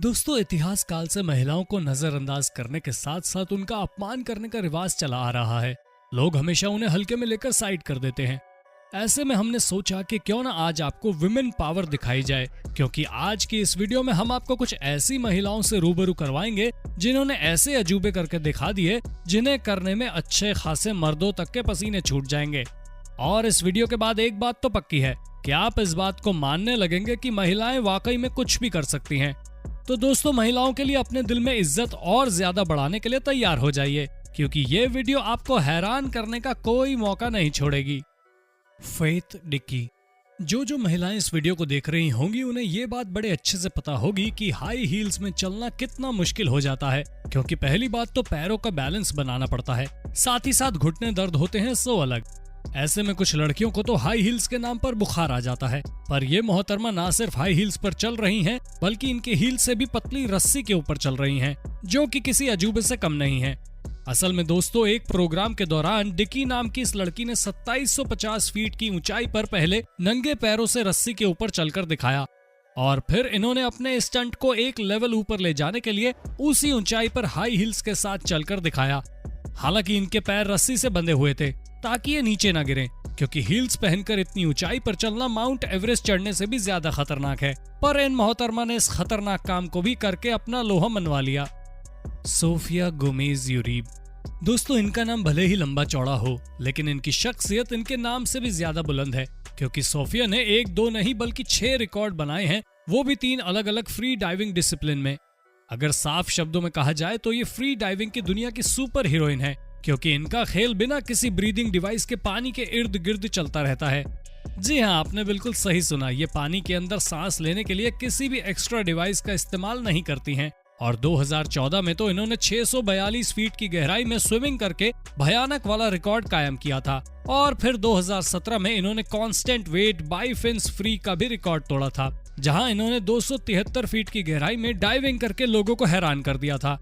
दोस्तों, इतिहास काल से महिलाओं को नजरअंदाज करने के साथ साथ उनका अपमान करने का रिवाज चला आ रहा है। लोग हमेशा उन्हें हल्के में लेकर साइड कर देते हैं। ऐसे में हमने सोचा कि क्यों ना आज आपको विमेन पावर दिखाई जाए, क्योंकि आज की इस वीडियो में हम आपको कुछ ऐसी महिलाओं से रूबरू करवाएंगे जिन्होंने ऐसे अजूबे करके दिखा दिए जिन्हें करने में अच्छे खासे मर्दों तक के पसीने छूट जाएंगे। और इस वीडियो के बाद एक बात तो पक्की है कि आप इस बात को मानने लगेंगे कि महिलाएं वाकई में कुछ भी कर सकती हैं। तो दोस्तों, महिलाओं के लिए अपने दिल में इज्जत और ज्यादा बढ़ाने के लिए तैयार हो जाइए, क्योंकि ये वीडियो आपको हैरान करने का कोई मौका नहीं छोड़ेगी। Faith Dickey. जो महिलाएं इस वीडियो को देख रही होंगी उन्हें ये बात बड़े अच्छे से पता होगी कि हाई हील्स में चलना कितना मुश्किल हो जाता है, क्योंकि पहली बात तो पैरों का बैलेंस बनाना पड़ता है, साथ ही साथ घुटने दर्द होते हैं सो अलग। ऐसे में कुछ लड़कियों को तो हाई हील्स के नाम पर बुखार आ जाता है, पर ये मोहतरमा ना सिर्फ हाई हील्स पर चल रही हैं, बल्कि इनके हील से भी पतली रस्सी के ऊपर चल रही हैं, जो कि किसी अजूबे से कम नहीं है। असल में दोस्तों, एक प्रोग्राम के दौरान डिकी नाम की इस लड़की ने 2750 फीट की ऊंचाई पर पहले नंगे पैरों से रस्सी के ऊपर चलकर दिखाया, और फिर इन्होंने अपने स्टंट को एक लेवल ऊपर ले जाने के लिए उसी ऊंचाई पर हाई हील्स के साथ चलकर दिखाया। हालांकि इनके पैर रस्सी से बंधे हुए थे ताकि ये नीचे ना गिरें, क्योंकि हील्स पहनकर इतनी ऊंचाई पर चलना माउंट एवरेस्ट चढ़ने से भी ज्यादा खतरनाक है। पर इन मोहतरमा ने इस खतरनाक काम को भी करके अपना लोहा मनवा लिया। Sofia Gomez Uribe. दोस्तों, इनका नाम भले ही लंबा चौड़ा हो, लेकिन इनकी शख्सियत इनके नाम से भी ज्यादा बुलंद है, क्योंकि सोफिया ने 1-2 नहीं बल्कि 6 रिकॉर्ड बनाए हैं, वो भी 3 अलग अलग फ्री डाइविंग डिसिप्लिन में। अगर साफ शब्दों में कहा जाए तो ये फ्री डाइविंग की दुनिया की सुपर हीरोइन है, क्योंकि इनका खेल बिना किसी ब्रीदिंग डिवाइस के पानी के इर्द गिर्द चलता रहता है। जी हाँ, आपने बिल्कुल सही सुना, ये पानी के अंदर सांस लेने के लिए किसी भी एक्स्ट्रा डिवाइस का इस्तेमाल नहीं करती हैं। और 2014 में तो इन्होंने 642 फीट की गहराई में स्विमिंग करके भयानक वाला रिकॉर्ड कायम किया था। और फिर 2017 में इन्होंने constant weight by fins free का भी रिकॉर्ड तोड़ा था, जहां इन्होंने 273 फीट की गहराई में डाइविंग करके लोगों को हैरान कर दिया था।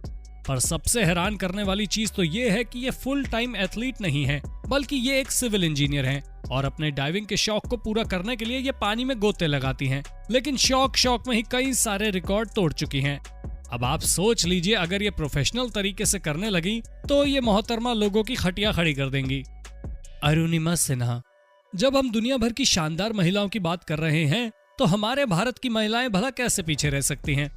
पर सबसे हैरान करने वाली चीज तो ये है कि ये फुल टाइम एथलीट नहीं है, बल्कि ये एक सिविल इंजीनियर हैं, और अपने डाइविंग के शौक को पूरा करने के लिए ये पानी में गोते लगाती हैं। लेकिन शौक में ही कई सारे रिकॉर्ड तोड़ चुकी हैं। अब आप सोच लीजिए, अगर ये प्रोफेशनल तरीके से करने लगी तो ये मोहतरमा लोगों की खटिया खड़ी कर देंगी। अरुणिमा सिन्हा। जब हम दुनिया भर की शानदार महिलाओं की बात कर रहे हैं तो हमारे भारत की महिलाएं भला कैसे पीछे रह सकती हैं।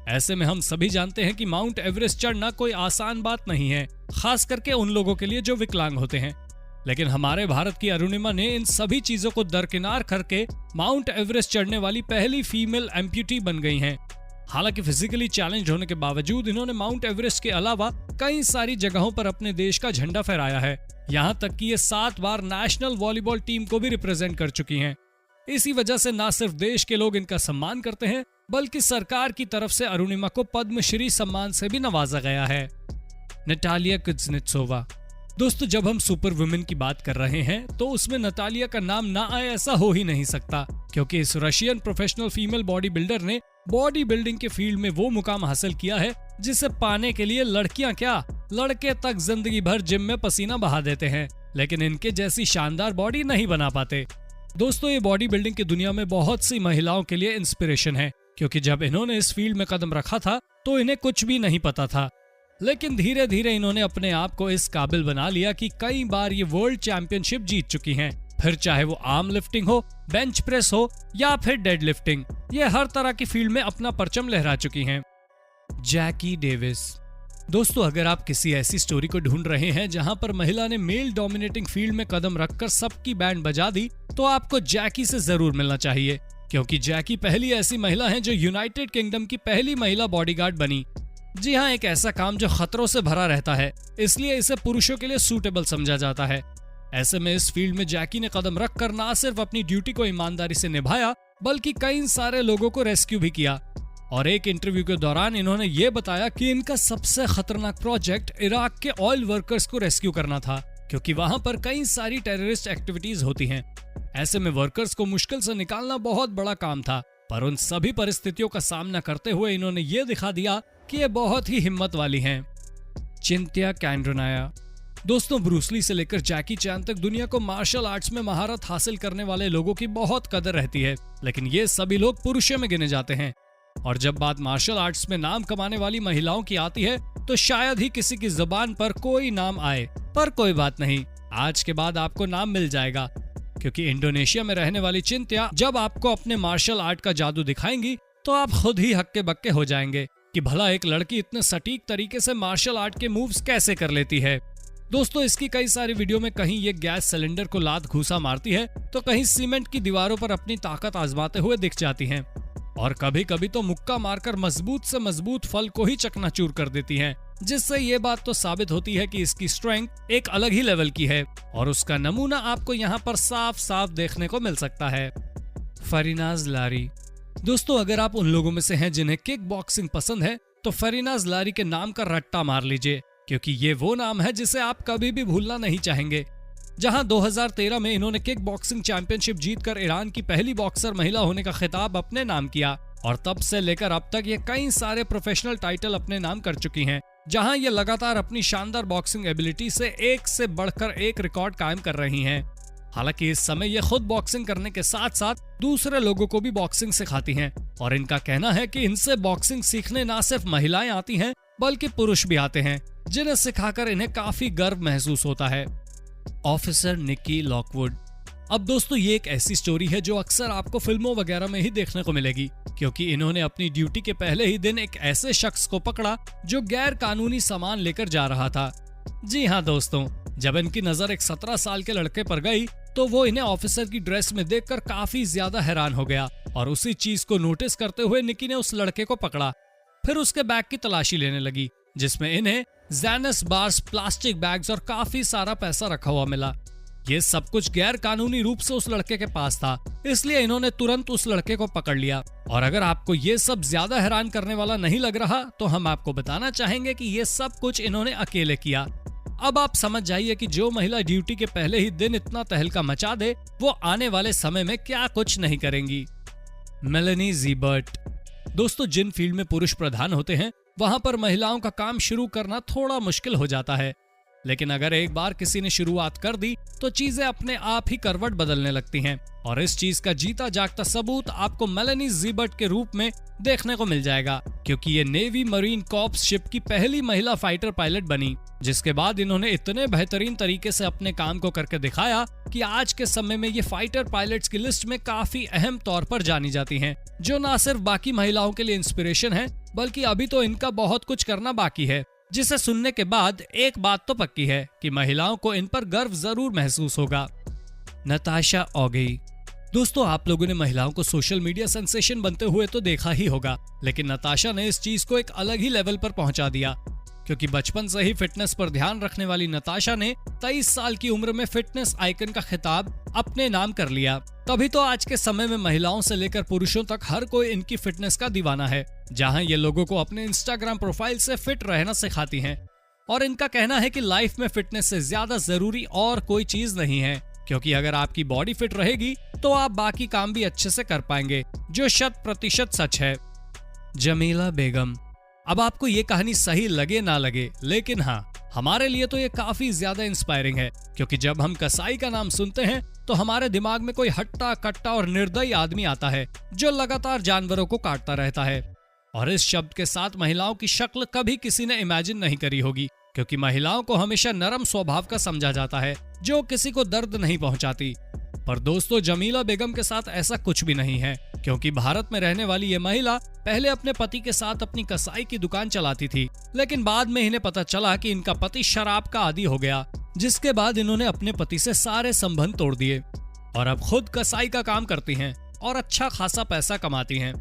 ऐसे में हम सभी जानते हैं कि माउंट एवरेस्ट चढ़ना कोई आसान बात नहीं है, खास करके उन लोगों के लिए जो विकलांग होते हैं। लेकिन हमारे भारत की अरुणिमा ने इन सभी चीजों को दरकिनार करके माउंट एवरेस्ट चढ़ने वाली पहली फीमेल एम्प्यूटी बन गई हैं। हालांकि फिजिकली चैलेंज होने के बावजूद इन्होंने माउंट एवरेस्ट के अलावा कई सारी जगहों पर अपने देश का झंडा फहराया है। यहाँ तक कि ये 7 बार नेशनल वॉलीबॉल टीम को भी रिप्रेजेंट कर चुकी हैं। इसी वजह से न सिर्फ देश के लोग इनका सम्मान करते हैं, बल्कि सरकार की तरफ से अरुणिमा को पद्मश्री सम्मान से भी नवाजा गया है। Natalia Kuznetsova. दोस्तों, जब हम सुपर वुमेन की बात कर रहे हैं तो उसमें नतालिया का नाम ना आए ऐसा हो ही नहीं सकता, क्योंकि इस Russian professional female body builder ने बॉडी बिल्डिंग के फील्ड में वो मुकाम हासिल किया है जिसे पाने के लिए लड़कियां क्या, लड़के तक जिंदगी भर जिम में पसीना बहा देते हैं, लेकिन इनके जैसी शानदार बॉडी नहीं बना पाते। दोस्तों, ये बॉडी बिल्डिंग की दुनिया में बहुत सी महिलाओं के लिए इंस्पिरेशन है, क्योंकि जब इन्होंने इस फील्ड में कदम रखा था तो इन्हें कुछ भी नहीं पता था, लेकिन धीरे धीरे इन्होंने अपने आप को इस काबिल बना लिया कि कई बार ये वर्ल्ड चैंपियनशिप जीत चुकी हैं। फिर चाहे वो आर्म लिफ्टिंग हो, बेंच प्रेस हो या फिर डेड लिफ्टिंग, ये हर तरह की फील्ड में अपना परचम लहरा चुकी हैं। जैकी डेविस। दोस्तों, अगर आप किसी ऐसी स्टोरी को ढूंढ रहे हैं जहां पर महिला ने मेल डोमिनेटिंग फील्ड में कदम रखकर सबकी बैंड बजा दी, तो आपको जैकी से जरूर मिलना चाहिए, क्योंकि जैकी पहली ऐसी महिला है जो यूनाइटेड किंगडम की पहली महिला बॉडीगार्ड बनी। जी हाँ, एक ऐसा काम जो खतरों से भरा रहता है, इसलिए इसे पुरुषों के लिए सूटेबल समझा जाता है। ऐसे में इस फील्ड में जैकी ने कदम रखकर ना सिर्फ अपनी ड्यूटी को ईमानदारी से निभाया, बल्कि कई सारे लोगों को रेस्क्यू भी किया। और एक इंटरव्यू के दौरान इन्होंने ये बताया कि इनका सबसे खतरनाक प्रोजेक्ट इराक के ऑयल वर्कर्स को रेस्क्यू करना था, क्योंकि वहां पर कई सारी टेररिस्ट एक्टिविटीज होती हैं। ऐसे में वर्कर्स को मुश्किल से निकालना बहुत बड़ा काम था, पर उन सभी परिस्थितियों का सामना करते हुए इन्होंने ये दिखा दिया कि ये बहुत ही हिम्मत वाली हैं। चिंत्या कैंड्रोनाया। दोस्तों, ब्रूसली से लेकर जैकी चैन तक दुनिया को मार्शल आर्ट्स में महारत हासिल करने वाले लोगों की बहुत कदर रहती है, लेकिन ये सभी लोग पुरुषों में गिने जाते हैं। और जब बात मार्शल आर्ट्स में नाम कमाने वाली महिलाओं की आती है तो शायद ही किसी की जुबान पर कोई नाम आए, पर कोई बात नहीं, आज के बाद आपको नाम मिल जाएगा, क्योंकि इंडोनेशिया में रहने वाली चिंत्या जब आपको अपने मार्शल आर्ट का जादू दिखाएंगी तो आप खुद ही हक्के बक्के हो जाएंगे कि भला एक लड़की इतने सटीक तरीके से मार्शल आर्ट के मूव्स कैसे कर लेती है। दोस्तों, इसकी कई सारी वीडियो में कहीं ये गैस सिलेंडर को लात घूसा मारती है तो कहीं सीमेंट की दीवारों पर अपनी ताकत आजमाते हुए दिख जाती हैं, और कभी कभी तो मुक्का मारकर मजबूत से मजबूत फल को ही चकनाचूर कर देती हैं, जिससे ये बात तो साबित होती है कि इसकी स्ट्रेंथ एक अलग ही लेवल की है, और उसका नमूना आपको यहाँ पर साफ साफ देखने को मिल सकता है। फरीनाज लारी। दोस्तों, अगर आप उन लोगों में से हैं जिन्हें किक बॉक्सिंग पसंद है तो फरीनाज लारी के नाम का रट्टा मार लीजिए, क्योंकि ये वो नाम है जिसे आप कभी भी भूलना नहीं चाहेंगे। जहां 2013 में इन्होंने किक बॉक्सिंग चैंपियनशिप जीतकर ईरान की पहली बॉक्सर महिला होने का खिताब अपने नाम किया, और तब से लेकर अब तक ये कई सारे प्रोफेशनल टाइटल अपने नाम कर चुकी हैं, जहां ये लगातार अपनी शानदार बॉक्सिंग एबिलिटी से एक से बढ़कर एक रिकॉर्ड कायम कर रही हैं। हालांकि इस समय ये खुद बॉक्सिंग करने के साथ साथ दूसरे लोगों को भी बॉक्सिंग सिखाती हैं, और इनका कहना है कि इनसे बॉक्सिंग सीखने न सिर्फ महिलाएं आती हैं बल्कि पुरुष भी आते हैं, जिन्हें सिखाकर इन्हें काफी गर्व महसूस होता है। Officer Nikki Lockwood. अब दोस्तों, ये एक ऐसी स्टोरी है जो अक्सर आपको फिल्मों वगैरह में ही देखने को मिलेगी, क्योंकि इन्होंने अपनी ड्यूटी के पहले ही दिन एक ऐसे शख्स को पकड़ा जो गैर कानूनी सामान लेकर जा रहा था। जी हाँ दोस्तों, जब इनकी नजर एक 17 साल के लड़के पर गई तो वो इन्हें ऑफिसर की ड्रेस में देखकर काफी ज्यादा हैरान हो गया, और उसी चीज को नोटिस करते हुए निक्की ने उस लड़के को पकड़ा। फिर उसके बैग की तलाशी लेने लगी, जिसमें इन्हें ज़ैनस बार्स, प्लास्टिक बैग्स और काफी सारा पैसा रखा हुआ मिला। ये सब कुछ गैर कानूनी रूप से उस लड़के के पास था, इसलिए इन्होंने तुरंत उस लड़के को पकड़ लिया। और अगर आपको ये सब ज्यादा हैरान करने वाला नहीं लग रहा तो हम आपको बताना चाहेंगे कि ये सब कुछ इन्होंने अकेले किया। अब आप समझ जाइए कि जो महिला ड्यूटी के पहले ही दिन इतना तहलका मचा दे वो आने वाले समय में क्या कुछ नहीं करेंगी। मेलेनी ज़ीबर्ट। दोस्तों, जिन फील्ड में पुरुष प्रधान होते हैं वहां पर महिलाओं का काम शुरू करना थोड़ा मुश्किल हो जाता है, लेकिन अगर एक बार किसी ने शुरुआत कर दी तो चीजें अपने आप ही करवट बदलने लगती हैं, और इस चीज का जीता जागता सबूत आपको मेलेनी ज़ीबर्ट के रूप में देखने को मिल जाएगा, क्योंकि ये नेवी मरीन कॉर्प्स शिप की पहली महिला फाइटर पायलट बनी, जिसके बाद इन्होंने इतने बेहतरीन तरीके से अपने काम को करके दिखाया कि आज के समय में ये फाइटर पायलट्स की लिस्ट में काफी अहम तौर पर जानी जाती हैं, जो न सिर्फ बाकी महिलाओं के लिए इंस्पिरेशन है बल्कि अभी तो इनका बहुत कुछ करना बाकी है, जिसे सुनने के बाद एक बात तो पक्की है कि महिलाओं को इन पर गर्व जरूर महसूस होगा। नताशा ऑगी। दोस्तों, आप लोगों ने महिलाओं को सोशल मीडिया सेंसेशन बनते हुए तो देखा ही होगा, लेकिन नताशा ने इस चीज को एक अलग ही लेवल पर पहुंचा दिया, क्योंकि बचपन से ही फिटनेस पर ध्यान रखने वाली नताशा ने 23 साल की उम्र में फिटनेस आइकन का खिताब अपने नाम कर लिया। तभी तो आज के समय में महिलाओं से लेकर पुरुषों तक हर कोई इनकी फिटनेस का दीवाना है, जहां ये लोगों को अपने इंस्टाग्राम प्रोफाइल से फिट रहना सिखाती हैं। और इनका कहना है कि लाइफ में फिटनेस से ज्यादा जरूरी और कोई चीज नहीं है, क्योंकि अगर आपकी बॉडी फिट रहेगी तो आप बाकी काम भी अच्छे से कर पाएंगे, जो 100% सच है। जमीला बेगम। अब आपको ये कहानी सही लगे ना लगे, लेकिन हाँ, हमारे लिए तो ये काफी ज्यादा इंस्पायरिंग है, क्योंकि जब हम कसाई का नाम सुनते हैं तो हमारे दिमाग में कोई हट्टा कट्टा और निर्दयी आदमी आता है जो लगातार जानवरों को काटता रहता है। और इस शब्द के साथ महिलाओं की शक्ल कभी किसी ने इमेजिन नहीं करी होगी, क्योंकि महिलाओं को हमेशा नरम स्वभाव का समझा जाता है, जो किसी को दर्द नहीं पहुंचाती। पर दोस्तों, जमीला बेगम के साथ ऐसा कुछ भी नहीं है, क्योंकि भारत में रहने वाली ये महिला पहले अपने पति के साथ अपनी कसाई की दुकान चलाती थी, लेकिन बाद में इन्हें पता चला कि इनका पति शराब का आदी हो गया, जिसके बाद इन्होंने अपने पति से सारे संबंध तोड़ दिए और अब खुद कसाई का काम करती हैं और अच्छा खासा पैसा कमाती हैं।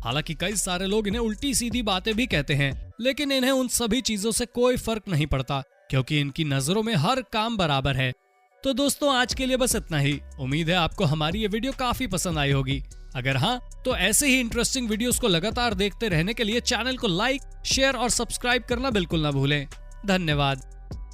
हालांकि कई सारे लोग इन्हें उल्टी सीधी बातें भी कहते हैं, लेकिन इन्हें उन सभी चीजों से कोई फर्क नहीं पड़ता, क्योंकि इनकी नजरों में हर काम बराबर है। तो दोस्तों, आज के लिए बस इतना ही। उम्मीद है आपको हमारी ये वीडियो काफी पसंद आई होगी। अगर हाँ, तो ऐसे ही इंटरेस्टिंग वीडियोस को लगातार देखते रहने के लिए चैनल को लाइक, शेयर और सब्सक्राइब करना बिल्कुल ना भूलें। धन्यवाद।